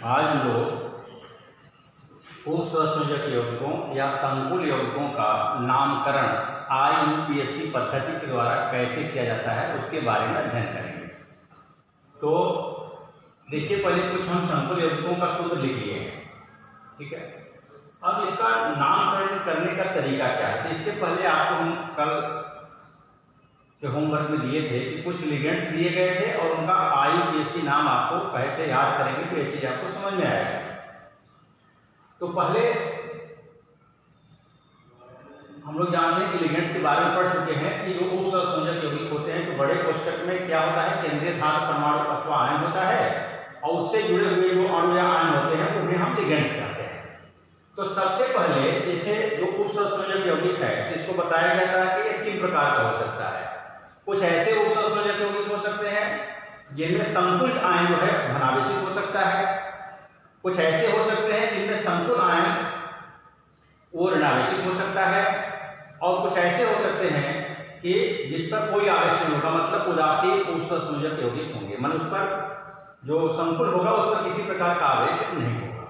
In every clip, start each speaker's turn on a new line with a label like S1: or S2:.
S1: आज हम लोग उपसंयोजक यौगिकों या संकुल यौगिकों का नामकरण IUPAC पद्धति के द्वारा कैसे किया जाता है उसके बारे में अध्ययन करेंगे। तो देखिए, पहले कुछ हम संकुल यौगिकों का सूत्र लिख लिए हैं, ठीक है। अब इसका नामकरण करने का तरीका क्या है, तो इसके पहले आपको हम कल के होमवर्क में दिए थे कि कुछ लिगेंड्स दिए गए थे और उनका IUPAC नाम आपको कहते याद करेंगे तो ये चीज आपको समझ में आएगा। तो पहले हम लोग जानते हैं कि लिगेंड्स के बारे में पढ़ चुके हैं कि जो उपसंयोजक यौगिक होते हैं तो बड़े कोष्ठक में क्या होता है, केंद्रीय धातु परमाणु अथवा आयन होता है और उससे जुड़े हुए जो अणु या आयन होते हैं उन्हें हम लिगेंड्स कहते हैं। तो सबसे पहले जैसे जो उपसंयोजक यौगिक है इसको बताया जाता है कि ये 3 प्रकार का हो सकता है। कुछ ऐसे उपसंयोजक यौगिक हो सकते हैं जिनमें संकुल आयन जो है धनावेशित हो सकता है, कुछ ऐसे हो सकते हैं जिनमें संकुल आयन वो ऋणावेशित हो सकता है, और कुछ ऐसे हो सकते हैं कि जिस पर कोई आवेश नहीं होगा, मतलब उदासीन उपसंयोजक यौगिक होंगे, मतलब उस पर जो संकुल होगा उस पर किसी प्रकार का आवेश नहीं होगा।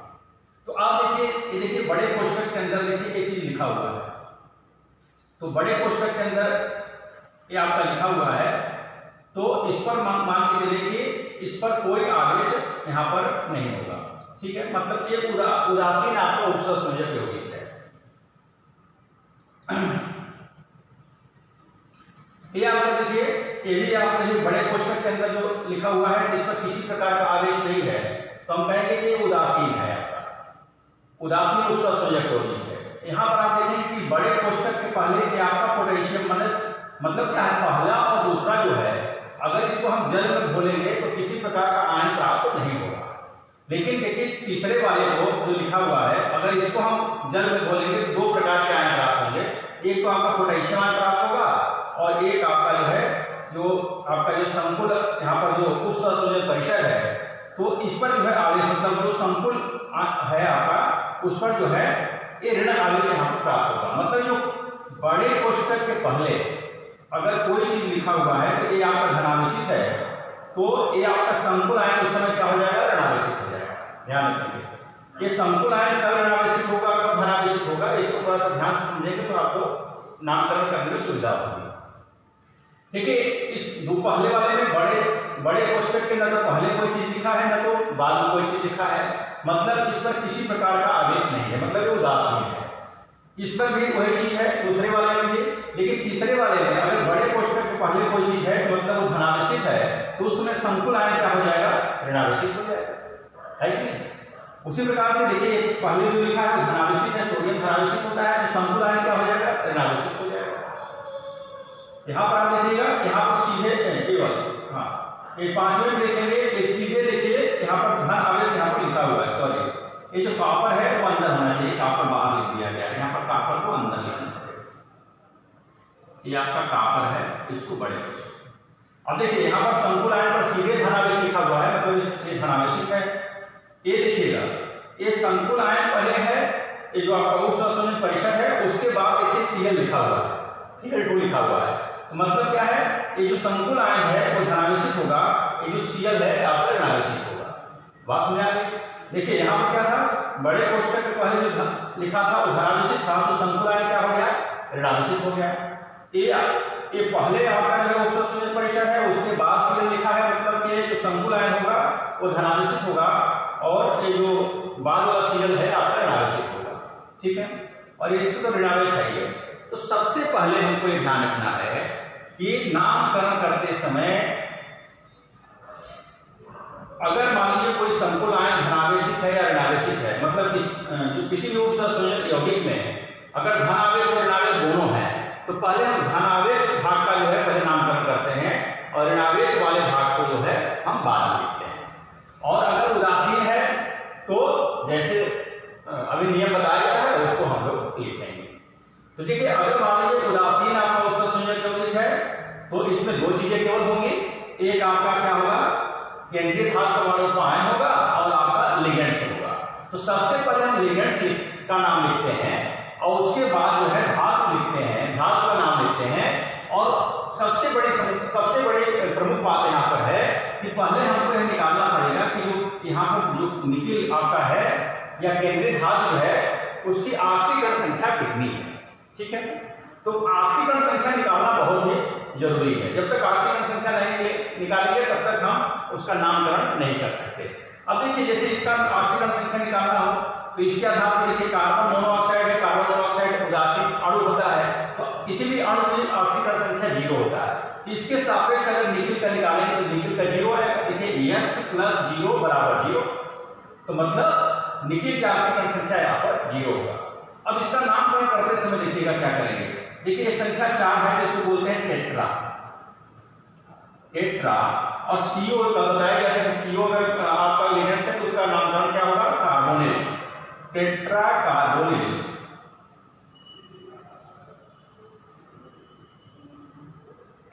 S1: तो आप देखिए, ये देखिए बड़े कोष्ठक के अंदर देखिए एक चीज लिखा हुआ है। तो बड़े कोष्ठक के अंदर ये आपका लिखा हुआ है, तो इस पर मान के चलिए कि इस पर कोई आवेश यहाँ पर नहीं होगा, ठीक है। मतलब ये उदासीन आपका उपसंयोजक यौगिक है। ये आपका देखिए, ये भी आपका जो बड़े कोष्ठक के अंदर जो लिखा हुआ है जिस पर किसी प्रकार का आवेश नहीं है, तो हम कहेंगे कि ये उदासीन है, आपका उदासीन उपसंयोजक यौगिक है। यहाँ पर आप देखें कि बड़े कोष्ठक के पहले ये आपका पोटेशियम मतलब क्या है, पहला और दूसरा जो है अगर इसको हम जल में घोलेंगे तो किसी प्रकार का आयन प्राप्त नहीं होगा। लेकिन देखिए तीसरे वाले को जो लिखा हुआ है, अगर इसको हम जल में घोलेंगे तो 2 प्रकार के आयन प्राप्त होंगे। एक तो आपका पोटेशियम आयन प्राप्त होगा और एक आपका जो है जो आपका जो संकुल यहाँ पर जो उपसंयोजक परिषद है, तो इस पर जो है आवेश मतलब जो संकुल है आपका उस पर जो है ये ऋण आवेश यहाँ पर प्राप्त होगा। मतलब जो बड़े कोष्ठक के पहले अगर कोई चीज लिखा हुआ है तो ये आपका धनावेशित है, तो ये आपका संकुल आयन उस समय क्या हो जाएगा, ऋणावेशित हो जाएगा। ध्यान रखिए, ये संकुल आयन कब ऋणावेशित होगा, कब धनावेशित होगा, इसको थोड़ा सा ध्यान से समझेंगे तो आपको नामकरण करने में सुविधा होगी। देखिए, इस पहले वाले में बड़े कोष्ठक के न तो पहले कोई चीज लिखा है न तो बाद में कोई चीज लिखा है, मतलब इस पर किसी प्रकार का आवेश नहीं है, मतलब ये उदासीन है। इस पर भी वही चीज है दूसरे वाले में भी, लेकिन तीसरे वाले में अगर बड़े कोष्ठक के पहले कोई चीज है तो मतलब वो धनावेशित है, तो उसमें संकुल आयन क्या हो जाएगा, ऋणावेशित हो जाएगा, है कि नहीं। उसी प्रकार से देखिए पहले जो लिखा है धनावेशित है, सोडियम धनावेशित होता है, तो संकुल आयन क्या हो जाएगा, ऋणावेशित हो जाएगा। यहाँ पर आप देखिएगा, यहाँ पर सीधे केवल एक 5वें में देखेंगे, एक सीधे देखिए यहाँ पर धन आवेश यहाँ पर लिखा हुआ है। सॉरी, ये जो कॉपर है वो अंदर होना चाहिए, कॉपर बाहर लिख दिया गया है, यहाँ पर कॉपर को अंदर लिखना है। ये आपका कॉपर है, इसको बड़े कोष्ठक। अब देखिए यहाँ पर संकुल आयन पर सीधे धनावेश लिखा हुआ है, मतलब ये धनावेशित है। ये देखिएगा, ये संकुल आयन पहले है, ये जो आपका उपसंयोजक परिषद है, उसके बाद देखिए Cl लिखा हुआ है, Cl2 लिखा हुआ है। तो मतलब क्या है, ये जो संकुल आयन है वो धनावेशित होगा, ये जो Cl है आपका ऋणावेशित होगा। बात समझ आ गई। देखिए यहाँ पर क्या था, बड़े कोष्ठक के पहले जो लिखा था वो धनावेशित था, तो संकुल आयन क्या हो गया, ऋणावेशित हो गया। ये पहले आपका जो है उपसंयोजक परिषद है, उसके बाद Cl लिखा है, मतलब कि जो संकुल आयन होगा वो धनावेशित होगा और ये जो बाद वाला Cl है आपका ऋणावेशित होगा, ठीक है। और इसको तो ऋणावेश है। तो सबसे पहले हमको ये ध्यान रखना है कि नामकरण करते समय अगर मान लीजिए कोई संकुल आयन धनावेशित है या ऋणावेशित है, मतलब जो किसी भी उपसंयोजक यौगिक में अगर धनावेश और ऋणावेश दोनों है, तो पहले हम धनावेश भाग का जो है पहले नामकरण करते हैं और ऋणावेश वाले भाग को जो है हम बाद में लिखते हैं। और अगर उदासीन है तो जैसे अभी नियम बताया गया है उसको हम लोग लिखेंगे। तो देखिए, अगर मान लीजिए उदासीन आपका उपसंयोजक यौगिक है तो इसमें 2 चीजें केवल होंगी। एक आपका क्या होगा, केंद्रीय धातु परमाणु का आयन होगा और आपका लिगेंड्स होगा। तो सबसे पहले हम लिगेंड्स का नाम लिखते हैं और उसके बाद जो है धातु लिखते हैं, धातु का नाम लिखते हैं। और सबसे बड़ी प्रमुख बात यहाँ पर है कि पहले हमको यह निकालना पड़ेगा कि जो यहाँ पर जो निकिल आपका है या केंद्रीय धातु है उसकी ऑक्सीकरण संख्या कितनी है। ठीक है, तो ऑक्सीकरण संख्या निकालना बहुत ही जरूरी है। जब तक ऑक्सीकरण संख्या नहीं निकालेंगे तब तक हम उसका नामकरण नहीं कर सकते। अब देखिए जैसे इसका ऑक्सीकरण संख्या निकालना हो तो इसके आधार पर देखिए कार्बन मोनोऑक्साइड है, कार्बन मोनोऑक्साइड उदासीन अणु होता है, तो किसी भी अणु की ऑक्सीकरण संख्या 0 होता है। इसके सापेक्ष अगर निकिल का निकालेंगे तो निकिल का 0 आएगा। देखिए x + 0 = 0, तो मतलब निकिल की ऑक्सीकरण संख्या यहाँ पर 0 होगा। अब इसका नामकरण करते समय देखिएगा क्या करेंगे। देखिए ये संख्या 4 है तो इसको बोलते हैं टेट्रा, टेट्रा। और CO का बताया गया था कि CO अगर आपका लिगेंड्स है तो उसका नामकरण क्या होगा, carbonyl, tetra carbonyl.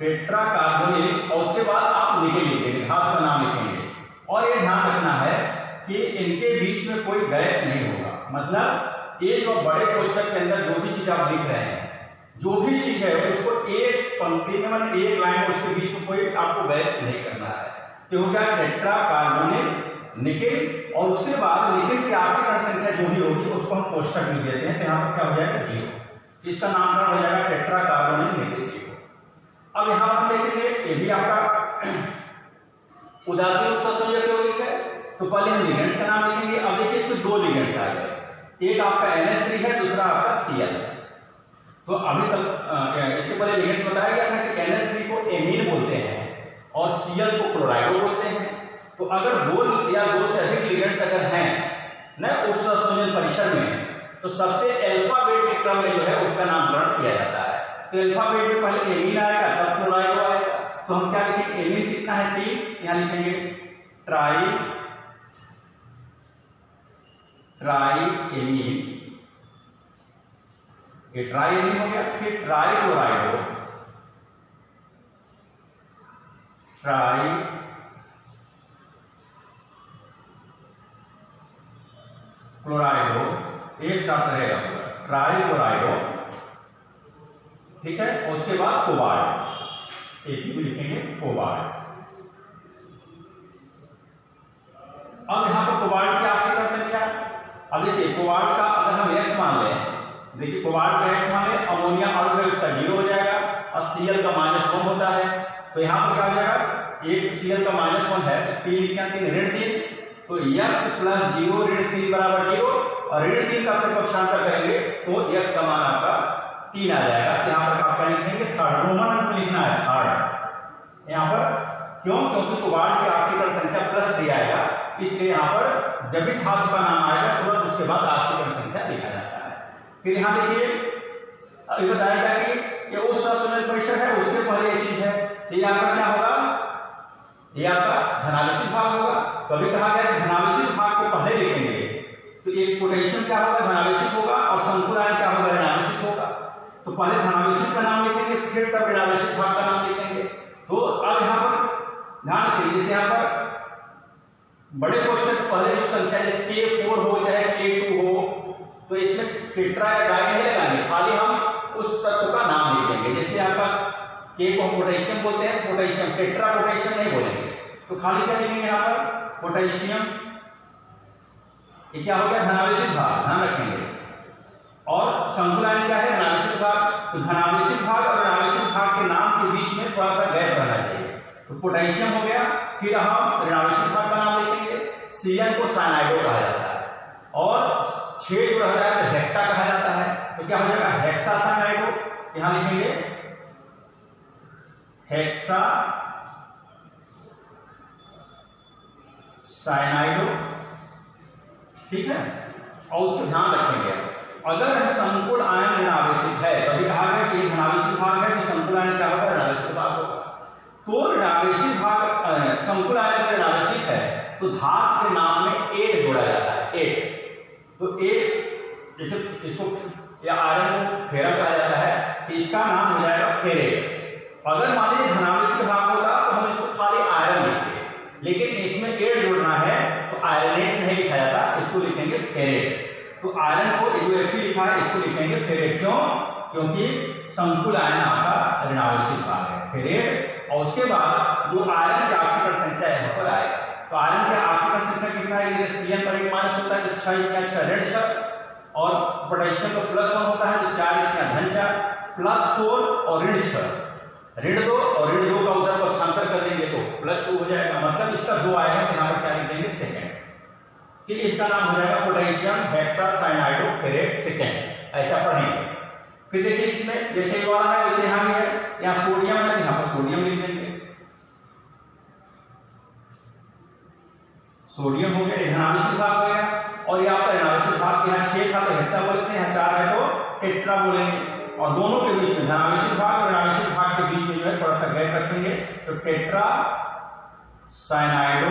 S1: Tetra carbonyl और उसके बाद आप निकिल लिखेंगे, धातु का नाम लिखेंगे। और ये ध्यान रखना है कि इनके बीच में कोई गैप नहीं होगा, मतलब एक और बड़े कोष्ठक के अंदर जो भी चीज आप लिख रहे हैं, जो भी चीज है उसको एक पंक्ति में मतलब एक लाइन में उसके बीच में कोई आपको गैप नहीं करना है। तो हो गया टेट्रा कार्बोनिल निकिल, और उसके बाद निकिल की ऑक्सीकरण संख्या जो भी होगी उसको हम कोष्ठक में देते हैं, तो यहाँ पर क्या हो जाएगा 0। इसका नामकरण हो जाएगा टेट्रा कार्बोनिल निकिल 0। अब यहाँ हम देखेंगे ये भी आपका उदासीन उपसंयोजक यौगिक है, तो पहले हम लिगेंड्स का नाम लिखेंगे। अब देखिए इसमें 2 लिगेंड्स आ गए, एक आपका NH3 है, दूसरा आपका Cl। तो अभी तक इसके पहले लिगेंड्स बताया गया था कि NH3 को एमीन बोलते हैं और Cl को क्लोराइडो बोलते हैं। तो अगर 2 या 2 से अधिक लिगेंड्स अगर हैं ना उपसंयोजन परिसर में, तो सबसे अल्फाबेट के क्रम में जो है उसका नामकरण किया जाता है। तो अल्फाबेट में पहले एमीन आएगा तब क्लोराइडो आएगा। तो हम क्या लिखेंगे, एमीन कितना है 3, यहाँ लिखेंगे ट्राई एमीन, ये ट्राई एमीन हो गया। फिर ट्राई क्लोराइडो, ट्राई क्लोराइडो एक साथ रहेगा पूरा, ट्राई क्लोराइडो। ठीक है, उसके बाद कोबाल्ट, एक ही भी लिखेंगे कोबाल्ट। अब यहां पर कोबाल्ट की ऑक्सीकरण संख्या, अब देखिए कोबाल्ट का अगर हम X मान लें, देखिए कोबाल्ट का X मान लें, अमोनिया अणु है उसका 0 हो जाएगा और Cl का -1 होता है। तो यहां पर क्या हो जाएगा, एक Cl का -1 है, 3 लिखना 3 ऋण 3, तो x + 0 ऋण 3 = 0, और ऋण 3 का प्रतिपक्षांतर करेंगे तो x का मान आपका 3 आ जाएगा। यहाँ पर आप क्या लिखेंगे, थर्ड, रोमन अंक लिखना है थर्ड यहाँ पर। क्यों, क्योंकि कोबाल्ट की ऑक्सीकरण संख्या +3 आएगा, इसलिए यहाँ पर जब भी धातु का नाम आएगा तुरंत उसके बाद ऑक्सीकरण संख्या लिखा जाता है। फिर यहाँ देखिए अभी बताया गया कि ये उपसंयोजन परिसर है, उसके पहले ये चीज है, ये आपका क्या होगा, ये आपका धनावेशित भाग होगा। कभी कहा गया कि धनावेशित भाग को पहले लिखेंगे, तो एक पोटेशियम क्या होगा, धनावेशित होगा, और संकुल आयन क्या होगा, ऋणावेशित होगा। तो पहले धनावेशित का नाम लिखेंगे, फिर तब ऋणावेशित भाग का नाम लिखेंगे। तो अब यहाँ पर ध्यान रखिए, जैसे यहाँ पर बड़े कोष्ठक पहले जो संख्या है K4 हो चाहे K2 हो, तो इसमें टेट्रा या डाई नहीं लगाएंगे, खाली हम उस तत्व का नाम लिख देंगे। जैसे आपके पास K को पोटेशियम बोलते हैं, पोटेशियम, टेट्रा पोटेशियम नहीं बोलेंगे, तो खाली क्या लिखेंगे यहाँ पर पोटेशियम। ये क्या हो गया, धनावेशित भाग, ध्यान रखेंगे। और संकुल आयन क्या है, ऋणावेशित भाग। तो धनावेशित भाग और ऋणावेशित भाग के नाम के बीच में थोड़ा सा गैप रहना चाहिए। तो पोटेशियम हो गया, फिर हम ऋणावेशित भाग का नाम लिखेंगे। Cn को साइनाइडो कहा जाता है, और 6 जो रह जाता है हेक्सा कहा जाता है। तो क्या हो जाएगा, हेक्सा साइनाइडो, यहां लिखेंगे हेक्सा साइनाइडो। ठीक है, और उसको ध्यान रखेंगे, अगर संकुल आयन ऋणावेशित है, कभी कहा गया कि धनावेशित भाग है तो संकुल आयन क्या होगा, ऋणावेशित भाग होगा। तो ऋणावेशित भाग संकुल आयन ऋणावेशित है तो धातु के नाम में 8 जोड़ा जाता है, 8। तो 8 जैसे इसको या आयरन को फेरम कहा जाता है, तो इसका नाम हो जाएगा फेरेट। अगर मान लीजिए धनावेशित भाग होता तो हम इसको खाली आयरन लिखते, लेकिन इसमें 8 जोड़ना है तो आयरनेट नहीं लिखा जाता, इसको लिखेंगे फेरेट। तो आयरन को जो Fe लिखा है इसको लिखेंगे फेरेट। क्यों, क्योंकि संकुल आयन आपका ऋणावेशित भाग है, फेरेट। और उसके बाद जो आयरन की ऑक्सीकरण संख्या यहाँ पर आएगा, तो आयरन की ऑक्सीकरण संख्या कितना है ये करेंगे Cn पर 1 माइनस होता है तो 6 या 6 ऋण 6 और पोटेशियम पर +1 होता है तो 4 या धन 4 +4 और ऋण 6 ऋण 2 और ऋण 2 का उधर पक्षांतर कर देंगे तो +2 हो जाएगा। मतलब इसका 2 आएगा तो यहाँ पर क्या लिख देंगे सेकेंड। कि इसका नाम हो जाएगा पोटेशियम हेक्सासाइनाइडोफेरेट सेकेंड। ऐसा पढ़ेंगे। फिर देखिए इसमें जैसे ये वाला है वैसे यहाँ भी है, यहाँ सोडियम है तो यहाँ पर सोडियम लिख देंगे। सोडियम हो गया, धनावेशित भाग हो गया और यहाँ पर ऋणावेशित भाग, यहाँ 6 था तो हेक्सा बोलते हैं, यहाँ 4 है तो टेट्रा बोलेंगे। और दोनों के बीच में धनावेशित भाग और ऋणावेशित भाग के बीच में जो है थोड़ा सा गैप रखेंगे तो टेट्रा साइनाइडो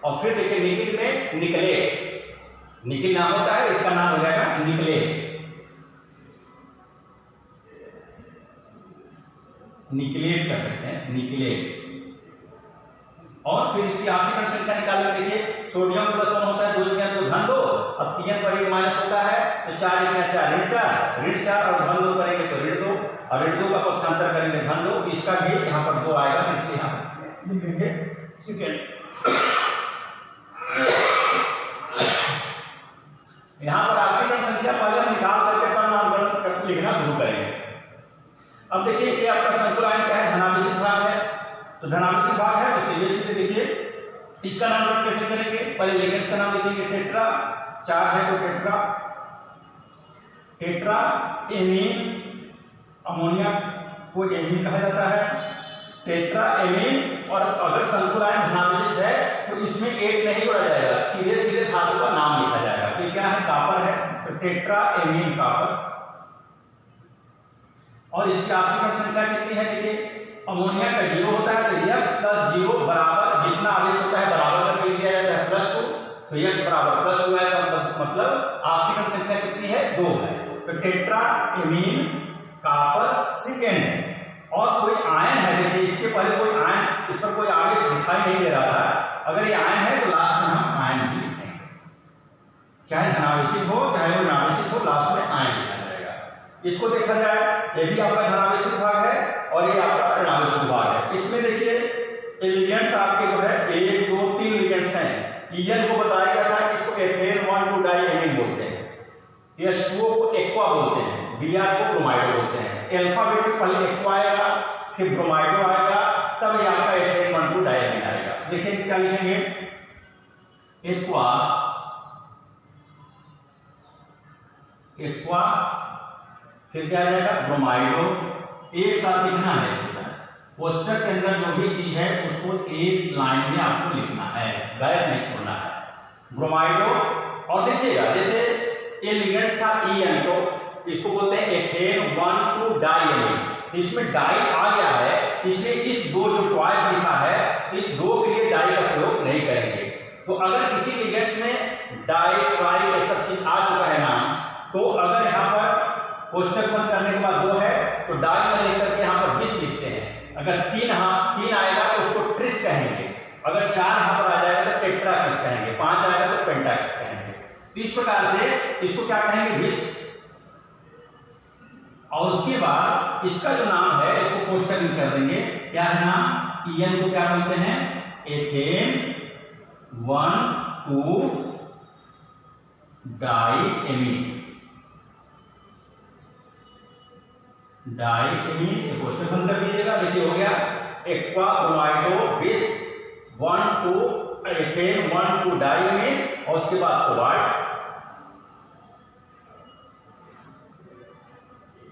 S1: और फिर देखिए निकिल में निकले, निकिल नाम होता है, इसका नाम हो जाएगा निकले। निकलेट कर सकते हैं, निकलेट। और फिर इसकी ऑक्सीजन संख्या निकाल कर देखिए, सोडियम +1 होता है 2 तो धन 2 और Cn पर 1 माइनस होता है तो 4 या 4 ऋण 4 और धन 2 करेंगे तो ऋण 2 और ऋण 2 का पक्षांतर करेंगे धन 2। इसका भी यहाँ पर 2 आएगा तो इसलिए यहाँ लिखेंगे सेकेंड। यहाँ पर ऑक्सीजन संख्या पहले हम निकाल करके तब नामकरण लिखना शुरू करेंगे। अब देखिए ये आपका संकुल आयन क्या है, धनावेशित भाग है तो धनावेशित भाग है तो सीधे सीधे देखिए इसका नामकरण कैसे करेंगे। पहले लिगेंड्स का नाम लिखेंगे टेट्रा, 4 है तो टेट्रा, टेट्रा एमीन, अमोनिया को एमीन कहा जाता है, टेट्रा एमीन। और अगर संकुल आयन धनावेशित है तो इसमें 8 नहीं जोड़ा जाएगा, सीधे सीधे धातु का नाम लिखा जाएगा। तो क्या है, कापर है तो टेट्रा एमीन कापर। और इसकी ऑक्सीजन संख्या कितनी है देखिए, अमोनिया का 0 होता है तो X + 0 बराबर जितना आवेश होता है बराबर करके लिया जाता है +2 तो X बराबर +2 है, मतलब ऑक्सीजन संख्या कितनी है 2 है। तो टेट्रा एमीन कापर सेकेंड। और कोई आयन है देखिए, इसके पहले कोई आयन, इस पर कोई आवेश दिखाई नहीं दे रहा था, अगर ये आयन है तो लास्ट में हम आयन भी लिखेंगे, चाहे धनावेशित हो चाहे वो ऋणावेशित हो, लास्ट में आयन लिखा जाएगा। इसको देखा जाए, ये भी आपका धनावेशित भाग है और ये आपका ऋणावेशित भाग है। इसमें देखिए लिगेंड्स आपके जो है 1 2 3 लिगेंड्स हैं। EN को बताया गया था, इसको एथेन 1,2 डाइएमीन बोलते हैं, H2O को एक्वा बोलते हैं, Br को ब्रोमाइडो बोलते हैं। अल्फाबेट में पहले एक्वा आएगा फिर ब्रोमाइडो आएगा, तब ये आपका एथेन 1,2 डाइएमीन आएगा। देखिए क्या लिखेंगे, एक्वा, एक्वा, फिर क्या आ जाएगा ब्रोमाइडो। एक साथ लिखना है, पोस्टर के अंदर जो भी चीज है उसको एक लाइन में आपको लिखना है, गैप नहीं छोड़ना है। ब्रोमाइडो। और देखिएगा जैसे ये लिगेंड्स था EN, तो इसको बोलते हैं एथेन 1,2 डाइएमीन। इसमें डाई आ गया है, इसलिए इस 2 जो ट्वाइस लिखा है, इस 2 के लिए डाई का प्रयोग नहीं करेंगे। तो अगर किसी लिगेंड्स में डाई ट्राई ये सब चीज आ चुका है नाम, तो अगर यहाँ पर कोष्टक बंद करने के बाद 2 है तो डाई में लेकर के यहाँ पर 20 लिखते हैं। अगर 3 आएगा तो उसको ट्रिस कहेंगे, अगर 4 यहाँ पर आ जाएगा तो टेट्राक्रिस कहेंगे, 5 आएगा तो पेंटाक्रिस कहेंगे। तो इस प्रकार से इसको क्या कहेंगे 20। और उसके बाद इसका जो नाम है इसको कोष्टक में कर देंगे, क्या है नाम, EN को क्या बोलते हैं, एथेन 1,2 डाइएमीन, डाइएमीन कोष्टक बंद कर दीजिएगा। देखिए हो गया एक्वा ब्रोमाइडो 20 1,2 एथेन 1,2 डाइएमीन और उसके बाद कोबाल्ट,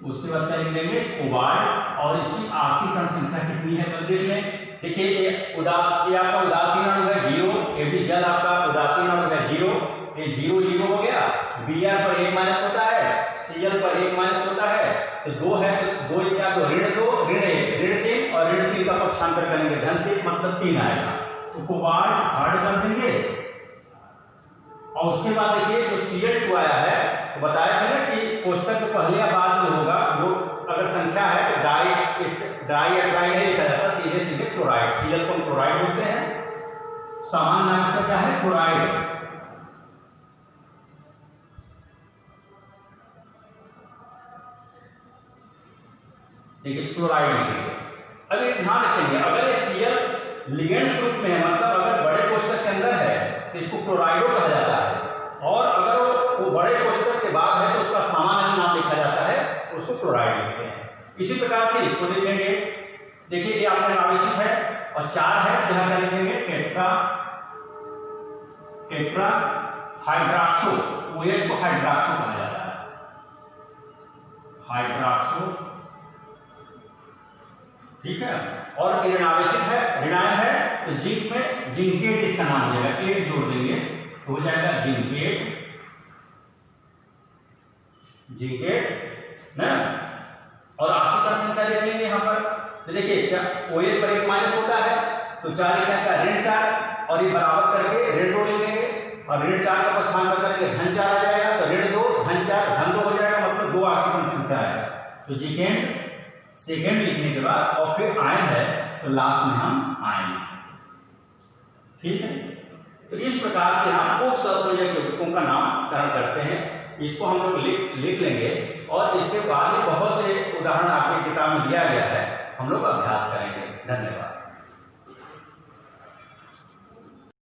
S1: उसके बाद क्या लिख देंगे कोबाल्ट। और इसकी ऑक्सीकरण संख्या कितनी है बंदेज में, देखिए ये आपका उदासीन अणु है 0, ये भी जल आपका उदासीन अणु है 0, ये 0 0 हो गया। Br पर 1 माइनस होता है, Cl पर 1 माइनस होता है तो 2 है तो 2 क्या, तो ऋण 2 ऋण 1 ऋण 3 और ऋण 3 का पक्षांतर करेंगे धन 3, मतलब 3 आएगा। तो कोबाल्ट हार्ड कर देंगे। और उसके बाद देखिए जो Cl2 आया है तो बताया था ना कि कोष्टक के पहले या बाद में होगा, जो अगर संख्या है तो डाई या ट्राई नहीं लिखा जाता, सीधे सीधे क्लोराइड, Cl को क्लोराइड बोलते हैं। सामान्य नाम इसका क्या है, क्लोराइड। देखिए क्लोराइड लिखेंगे। अब ये ध्यान रखेंगे, अगर ये Cl लिगेंड्स ग्रुप में है, मतलब अगर बड़े कोष्ठक के अंदर है तो इसको क्लोराइडो कहा जाता है, और अगर वो बड़े कोष्ठक के बाद है तो उसका सामान्य नाम लिखा जाता है, उसको क्लोराइड लिखते हैं। इसी प्रकार से इसको लिखेंगे। देखिए ये आपने आवेशित है और 4 है, यहाँ क्या लिखेंगे, टेट्रा हाइड्रॉक्सो, OH को हाइड्रॉक्सो कहा जाता है, हाइड्रॉक्सो, ठीक है। और ऋणावेशित है, ऋणायन है, तो जिंक में जिंकेट इसका नाम हो जाएगा, 8 जोड़ देंगे तो हो जाएगा जिंकेट, जिंकेट ना। और ऑक्सीकरण संख्या देख लेंगे यहाँ पर, तो देखिए OH पर 1 माइनस होता है, तो 4 × 4 ऋण 4, और ये बराबर करके ऋण 2 लिखेंगे, और ऋण 4 का पक्षांतर करके धन 4 आ जाएगा, तो ऋण 2 धन 4 धन 2 हो जाएगा, मतलब 2 ऑक्सीकरण संख्या है। तो जिंकेट सेकेंड लिखने के बाद और फिर आयन है तो लास्ट में हम आयन, ठीक है। तो इस प्रकार से हम उप सहसंयोजक यौगिकों का नामकरण करते हैं। इसको हम लोग लिख लेंगे, और इसके बाद बहुत से उदाहरण आपकी किताब में दिया गया है, हम लोग अभ्यास करेंगे। धन्यवाद।